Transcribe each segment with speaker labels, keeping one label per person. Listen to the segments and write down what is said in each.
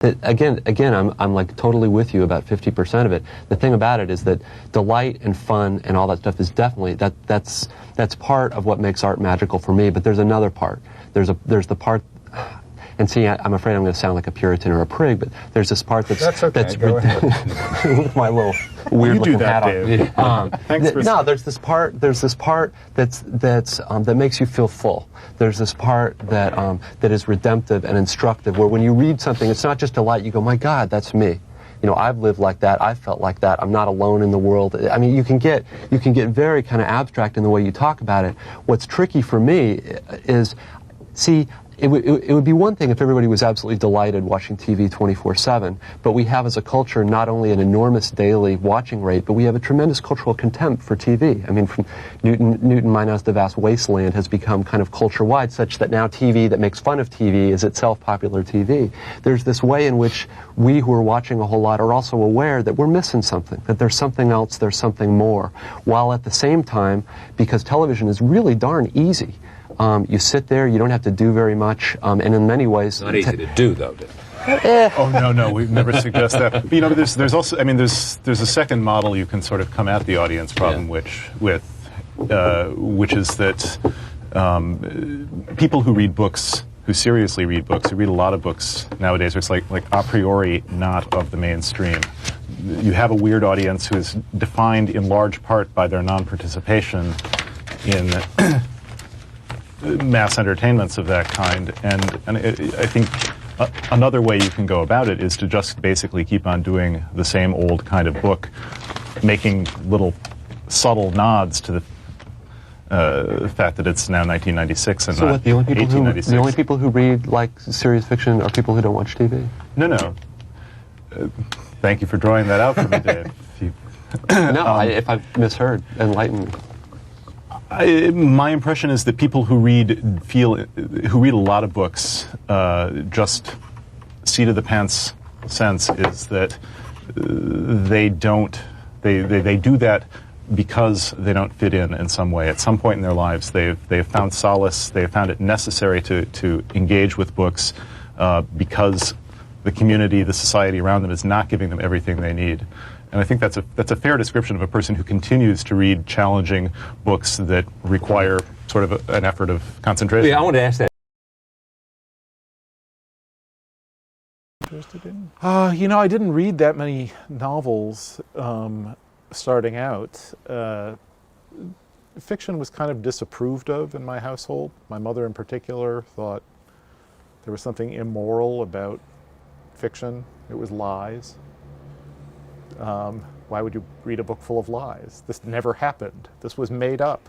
Speaker 1: Again, I'm like totally with you about 50% of it. The thing about it is that delight and fun and all that stuff is definitely that's part of what makes art magical for me. But there's another part. There's the part. And see, I'm afraid I'm going to sound like a Puritan or a prig, but there's this part that's
Speaker 2: okay. Go ahead.
Speaker 1: with my little weird looking hat on.
Speaker 2: Thanks for
Speaker 1: there's this part that makes you feel full. There's this part that is redemptive and instructive, where when you read something, it's not just delight. You go, my God, that's me. You know, I've lived like that. I've felt like that. I'm not alone in the world. I mean, you can get very kind of abstract in the way you talk about it. What's tricky for me is, see, it would be one thing if everybody was absolutely delighted watching TV 24/7, but we have as a culture not only an enormous daily watching rate, but we have a tremendous cultural contempt for TV. I mean, from Newton Minus the Vast Wasteland has become kind of culture-wide, such that now TV that makes fun of TV is itself popular TV. There's this way in which we who are watching a whole lot are also aware that we're missing something, that there's something else, there's something more, while at the same time, because television is really darn easy, you sit there, you don't have to do very much, and in many ways...
Speaker 3: Not easy to do, though.
Speaker 2: Oh, no, we'd never suggest that. But, you know, there's also, I mean, there's a second model you can sort of come at the audience problem which is that people who read books, who seriously read books, who read a lot of books nowadays, it's like a priori not of the mainstream. You have a weird audience who is defined in large part by their non-participation in mass entertainments of that kind, and I think another way you can go about it is to just basically keep on doing the same old kind of book, making little subtle nods to the fact that it's now 1996 and not 1896.
Speaker 1: The only people who read like serious fiction are people who don't watch TV.
Speaker 2: No. Thank you for drawing that out for me, Dave.
Speaker 1: If I've misheard, enlighten me.
Speaker 2: My impression is that people who read a lot of books, just seat of the pants sense is that they do that because they don't fit in some way. At some point in their lives, they've found solace. They have found it necessary to engage with books because the community, the society around them is not giving them everything they need. And I think that's a fair description of a person who continues to read challenging books that require sort of an effort of concentration.
Speaker 3: Yeah, I want to ask that.
Speaker 4: You know, I didn't read that many novels starting out. Fiction was kind of disapproved of in my household. My mother in particular thought there was something immoral about fiction. It was lies. Why would you read a book full of lies? This never happened. This was made up.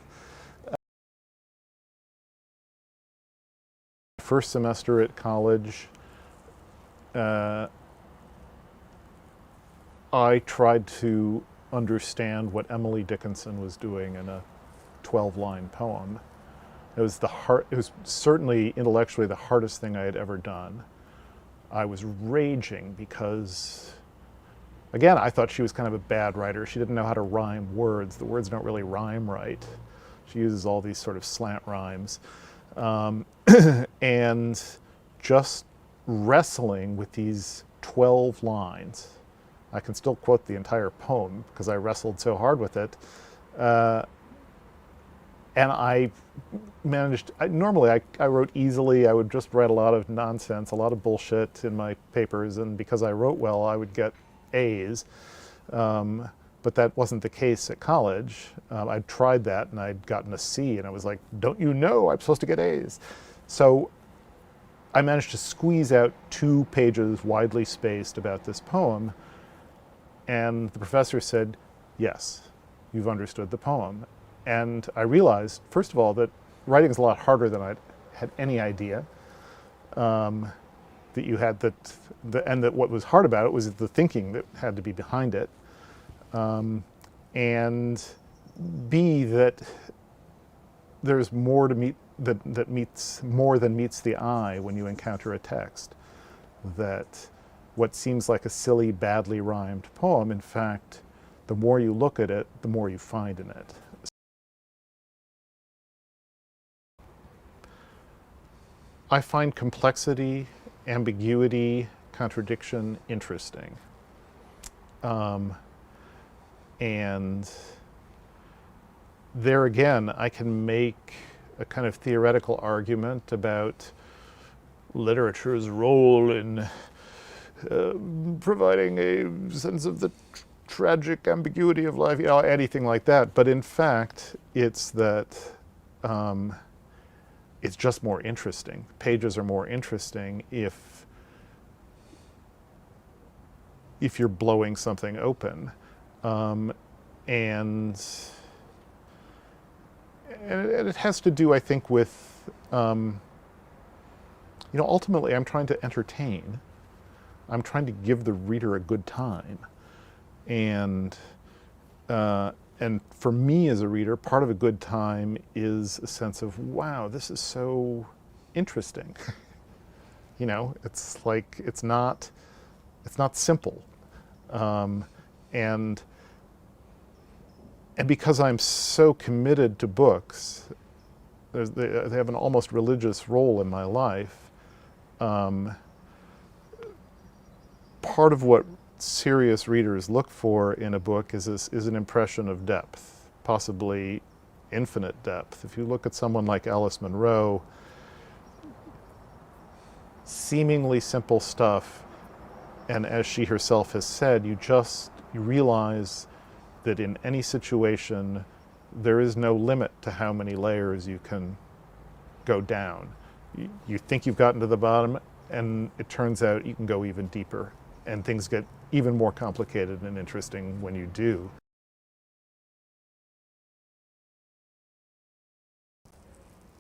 Speaker 4: First semester at college, I tried to understand what Emily Dickinson was doing in a 12-line poem. It was certainly intellectually the hardest thing I had ever done. I was raging because, again, I thought she was kind of a bad writer. She didn't know how to rhyme words. The words don't really rhyme right. She uses all these sort of slant rhymes. And just wrestling with these 12 lines. I can still quote the entire poem because I wrestled so hard with it. And I managed, normally I wrote easily. I would just write a lot of nonsense, a lot of bullshit in my papers, and because I wrote well, I would get A's. But that wasn't the case at college. I'd tried that and I'd gotten a C, and I was like, don't you know I'm supposed to get A's? So I managed to squeeze out 2 pages widely spaced about this poem, and the professor said, yes, you've understood the poem. And I realized, first of all, that writing is a lot harder than I'd had any idea. That you had and that what was hard about it was the thinking that had to be behind it. And B, that there's more to meet that meets more than meets the eye when you encounter a text. That what seems like a silly, badly rhymed poem, in fact, the more you look at it, the more you find in it. I find complexity, ambiguity, contradiction interesting. And there again, I can make a kind of theoretical argument about literature's role in providing a sense of the tragic ambiguity of life, anything like that. But in fact, it's that it's just more interesting. Pages are more interesting if you're blowing something open. And it has to do, I think, with, ultimately I'm trying to entertain. I'm trying to give the reader a good time. And for me as a reader, part of a good time is a sense of, wow, this is so interesting. It's like, it's not simple. And because I'm so committed to books, they have an almost religious role in my life. Part of what serious readers look for in a book is an impression of depth, possibly infinite depth. If you look at someone like Alice Munro, seemingly simple stuff, and as she herself has said, you realize that in any situation, there is no limit to how many layers you can go down. You think you've gotten to the bottom, and it turns out you can go even deeper, and things get even more complicated and interesting when you do.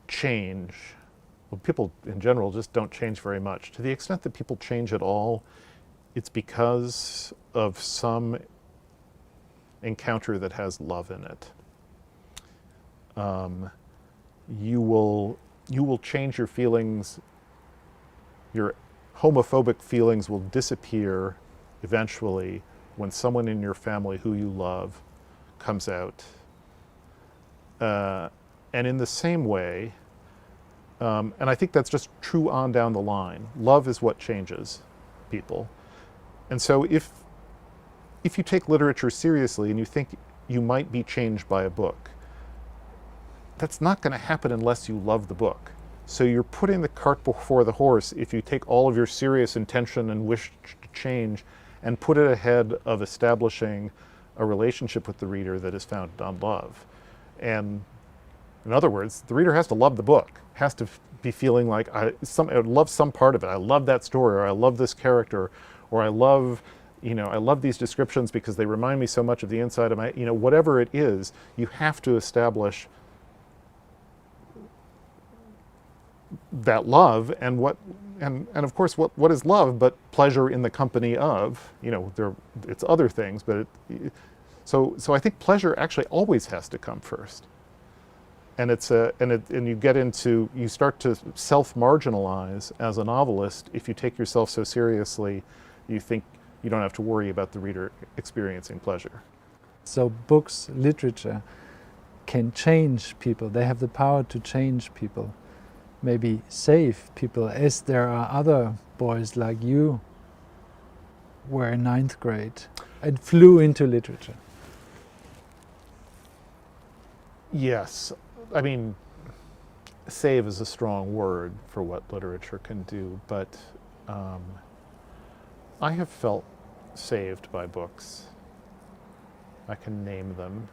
Speaker 4: Change. Well, people in general just don't change very much. To the extent that people change at all, it's because of some encounter that has love in it. You will change your feelings. Your homophobic feelings will disappear eventually when someone in your family who you love comes out. And in the same way, and I think that's just true on down the line, love is what changes people. And so if you take literature seriously and you think you might be changed by a book, that's not going to happen unless you love the book. So you're putting the cart before the horse if you take all of your serious intention and wish to change and put it ahead of establishing a relationship with the reader that is founded on love. And in other words, the reader has to love the book, has to be feeling like, I love some part of it. I love that story, or I love this character, or I love these descriptions because they remind me so much of the inside of my, whatever it is, you have to establish that love, and of course, what is love but pleasure in the company of, it's other things, but so I think pleasure actually always has to come first. And you start to self-marginalize as a novelist if you take yourself so seriously. You think you don't have to worry about the reader experiencing pleasure.
Speaker 3: So books, literature can change people. They have the power to change people, maybe save people, as there are other boys like you were in 9th grade and flew into literature.
Speaker 4: Yes. I mean, save is a strong word for what literature can do, but I have felt saved by books. I can name them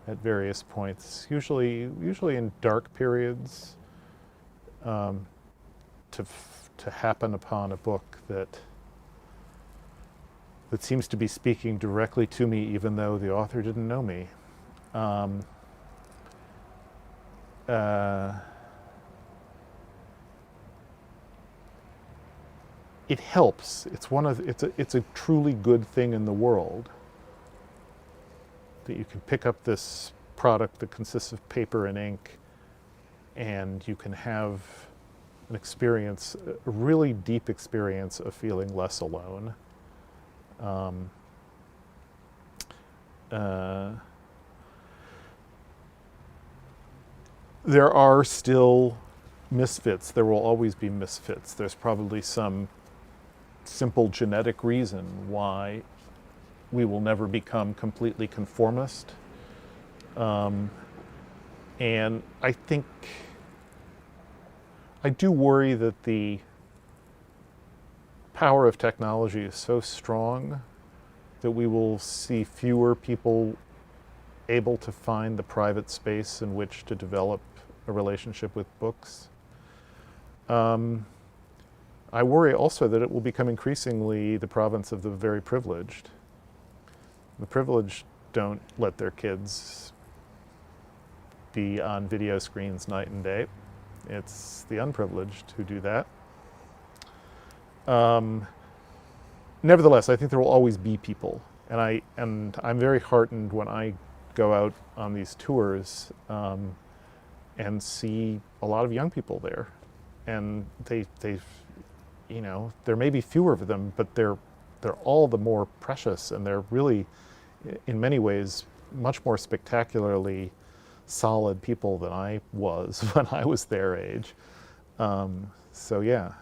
Speaker 4: at various points, usually in dark periods, to happen upon a book that seems to be speaking directly to me, even though the author didn't know me. It helps. It's a truly good thing in the world that you can pick up this product that consists of paper and ink, and you can have an experience, a really deep experience of feeling less alone. There are still misfits. There will always be misfits. There's probably some simple genetic reason why we will never become completely conformist. And I think, I do worry that the power of technology is so strong that we will see fewer people able to find the private space in which to develop a relationship with books. I worry also that it will become increasingly the province of the very privileged. The privileged don't let their kids be on video screens night and day. It's the unprivileged who do that. Nevertheless, I think there will always be people, and I'm very heartened when I go out on these tours and see a lot of young people there, and they you know, there may be fewer of them, but they're all the more precious, and they're really, in many ways, much more spectacularly solid people than I was when I was their age. So yeah.